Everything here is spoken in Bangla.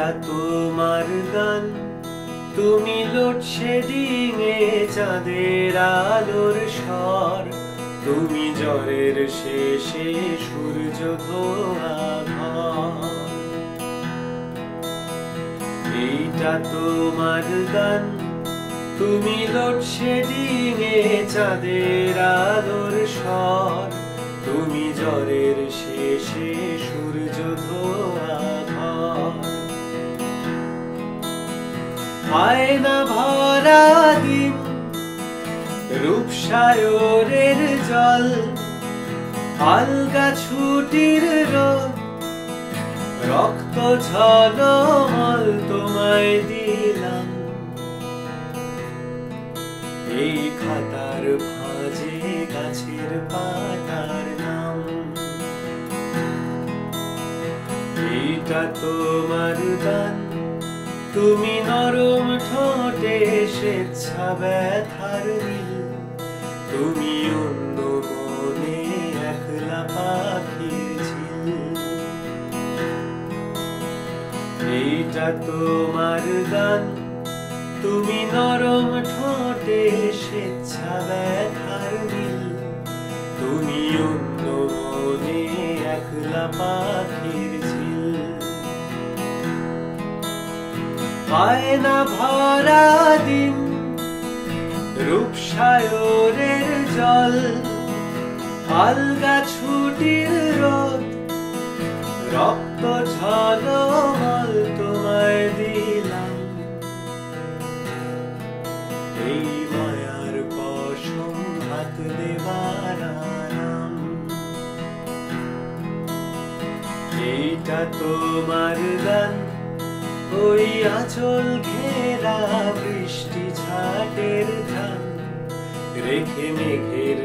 এইটা তোমার গান, তুমি লোডশেডিং এ চাঁদের আলোর স্বর, তুমি জ্বরের শেষে সূর্য ধোয়া ঘর। এইটা তোমার গান, তুমি লোডশেডিং এ চাঁদের আলোর স্বর, তুমি জ্বরের শেষে সূর্য ধোয়া ঘর। আয়না ভরা দিন, রূপসায়রের জল, আলগা ছুটির রোদ, রক্ত ঝলমল তোমায় দিলাম। এই খাতার ভাঁজে গাছের পাতার নাম। এইটা তোমার গান, তুমি নরম ঠোঁটে স্বেচ্ছা ব্যথার নীল, তুমি অন্য মনে একলা পাখির ঝিল। এইটা তোমার গান, তুমি নরম ঠোঁটে স্বেচ্ছা ব্যথার নীল, তুমি অন্য মনে একলা পাখির ঝিল। আয়না ভরা দিন, রূপসায়রের জল, আলগা ছুটির রোদ, রক্ত ঝলমল তোমায় দিলাম। এই মায়ার কসম হাত দেবার আরাম। এইটা তোমার গান, ওই আঁচল ঘেরা বৃষ্টি ঝাটের ধান, রেখে মেঘের